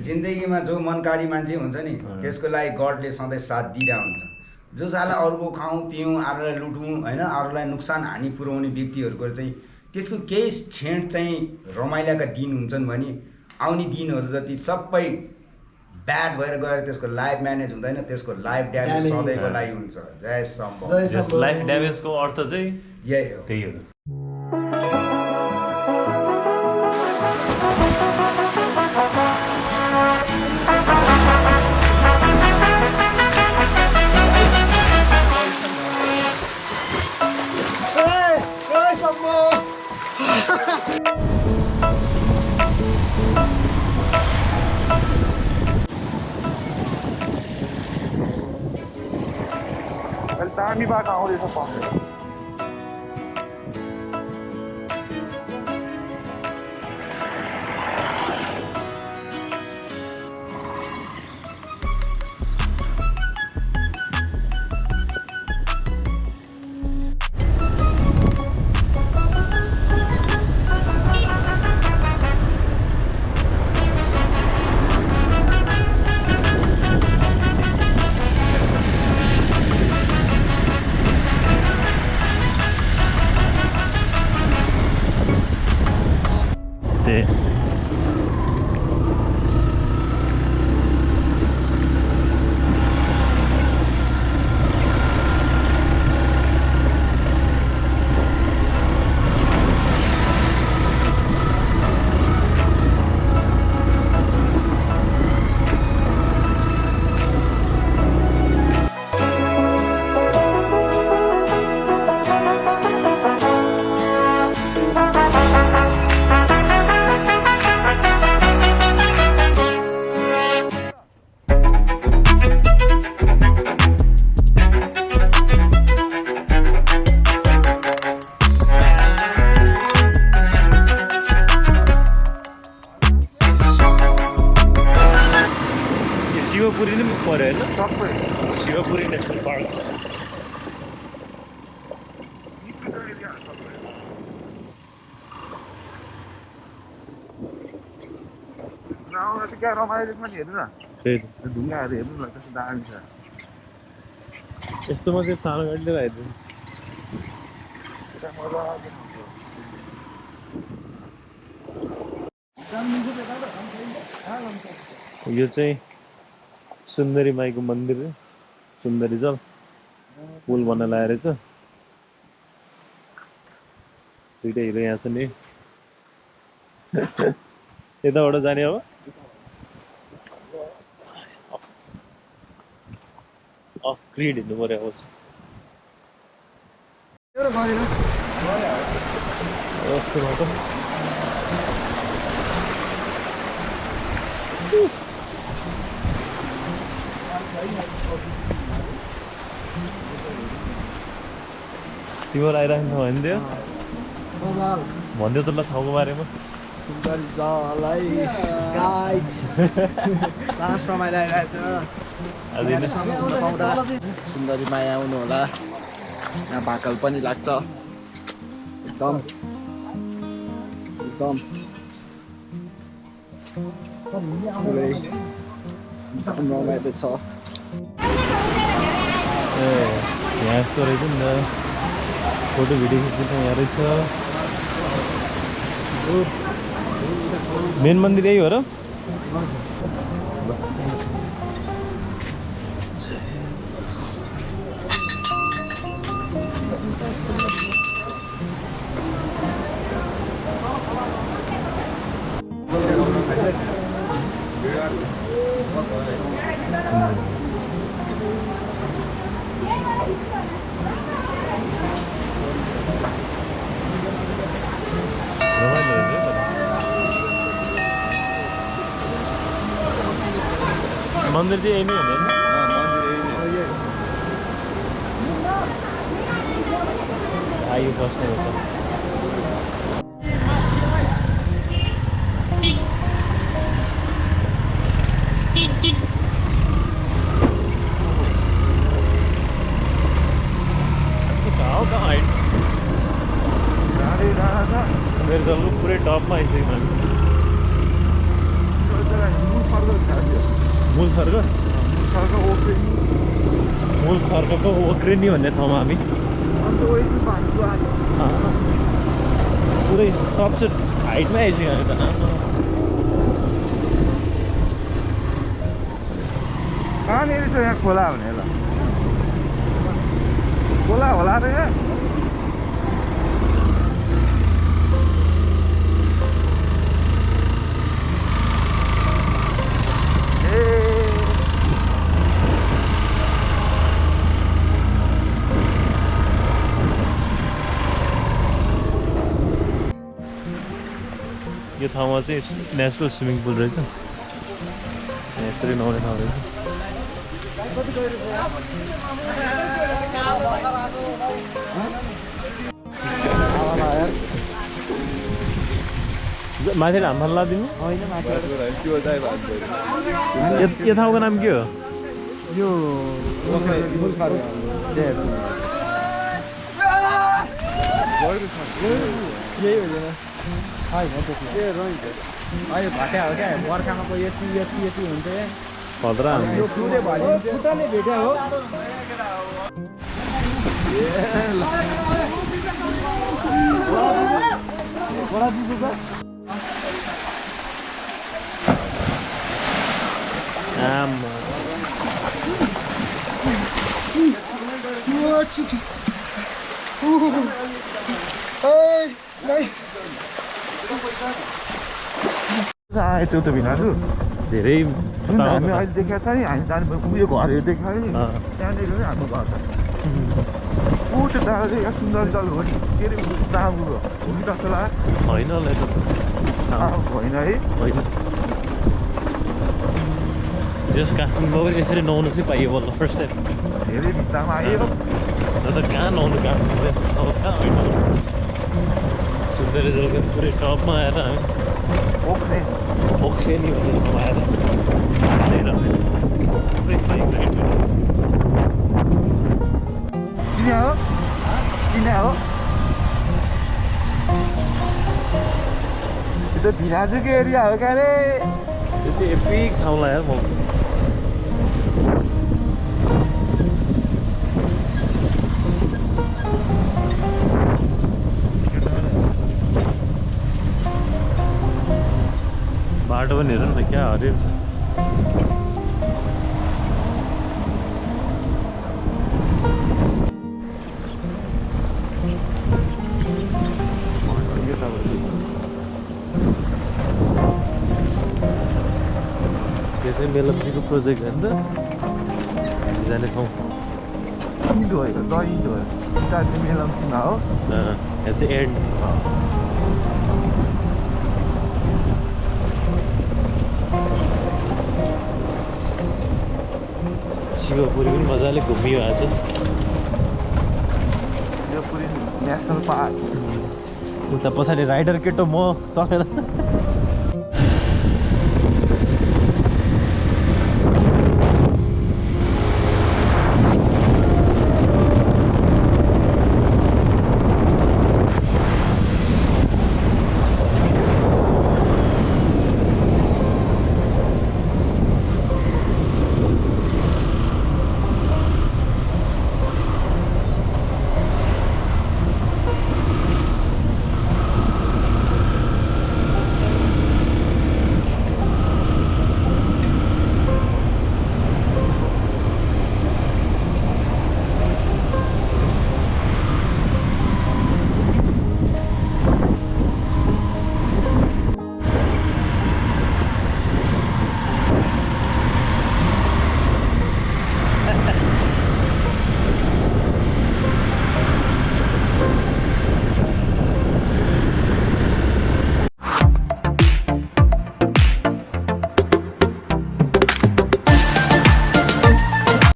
जिन्दगीमा जो मनकारी मान्छे हुन्छ नि त्यसको लागि गडले सधैँ साथ दिइरहेको हुन्छ। जो साला अरूको खाउँ पिउँ अरूलाई लुटौँ होइन अरूलाई नोक्सान हानि पुर्याउने व्यक्तिहरूको चाहिँ त्यसको केही क्षण चाहिँ रमाइलाका दिन हुन्छन् भने आउने दिनहरू जति सबै ब्याड भएर गएर त्यसको लाइफ म्यानेज हुँदैन, त्यसको लाइफ ड्यामेज सधैँको लागि हुन्छ। जय शम्भो। लाइफ ड्यामेजको अर्थ चाहिँ यही हो। त्यही हो। दामी बाटो आउँदैछ पक्कै। शिवपुरी नै पऱ्यो होइन? सबै शिवपुरी नेसनल पार्क। क्या रमाइलो पनि हेर्नु न, ढुङ्गाहरू हेर्नु न कस्तो दामी छ। यस्तोमा चाहिँ सानो गाडी लिएर आइदिन्छ। यो चाहिँ सुन्दरी माईको मन्दिर हो। सुन्दरीजल पुल बन्न लागेको रहेछ। दुईटा हिरो यहाँ छ नि। यताबाट जाने अब अफ ग्रिड हिँड्नु पर्यो। होस् तिम्रो आइराख्नु भन्थ्यो भन्थ्यो त ल ठाउँको बारेमा। सुन्दरीजललाई गाइस लास्ट रमाइलो आइरहेछ। सुन्दरी माया आउनु होला। यहाँ भाकल पनि लाग्छ। एकदम एकदम रमाइलो छ। ए यहाँ यस्तो रहेछ नि त। फोटो भिडियो खिच्नु यहाँ रहेछ। मेन मन्दिर यही हो र? मन्दिर चाहिँ यही नै हो नि? आयो बस्ने हो त। मेरो जल्लो पुरै टपमा आइसक्यो। मूल खर्क ओख्रेनी मूल खर्कको ओख्रेनी भन्ने ठाउँमा हामी अन्त वही भाइको आयो पुरै सबसे हाइटमै आइसक्यो हामी त कहाँनिर छ यहाँ खोला भने ल खोला होला र यहाँ यो ठाउँमा चाहिँ नेसनल स्विमिङ पुल रहेछ यसरी नुहाउने ठाउँ रहेछ माथि हाम फाल्ला दिनु यो ठाउँको नाम के हो यो यही हुँदैन होइन त्यो रहन्छ अहिले घट्या हो क्या बर्खामा कोही यति यति यति हुन्छ खतरा यो खुले भयो खुट्टाले भेट्या हो बडा दिदो छ आमा त्यो त भिनाजु धेरै जुन हामी अहिले देखाएको छ नि हामी जाने उयो घरहरू देखायो नि त्यहाँनिर नै हाम्रो घर छ ऊ त्यो डाँडा चाहिँ यहाँ सुन्दरजल हो नि के अरे दामु हो कि जस्तो लाग्यो होइन होला त होइन है होइन जस काठमाडौँ पनि यसरी नुहाउनु चाहिँ पाइयो बल्ल फर्स्ट टाइम धेरै भित्तामा आयो न त कहाँ नुहाउनु काठमाडौँ अब कहाँ होइन सुन्दरजलको पुरै टपमा आएर हामी ओख्रेनी भन्ने ठाउँमा आएर पुरै बाइक राइड चिन्या हो चिन्या हो त्यो त भिनाजुको एरिया हो क्या रे त्यो चाहिँ एपिक ठाउँ लाग्यो म बाटो पनि हेर्नु न क्या हरियो छ यो चाहिँ मेलम्चीको प्रोजेक्ट हो नि त जाने ठाउँ इन्डो हो द इन्डो हो चाहिँ मेलम्चीमा हो यहाँ चाहिँ एन्ड शिवपुरी पनि मजाले घुमियो आज शिवपुरी नेसनल पार्क उता पछाडि राइडर केटो म चढेर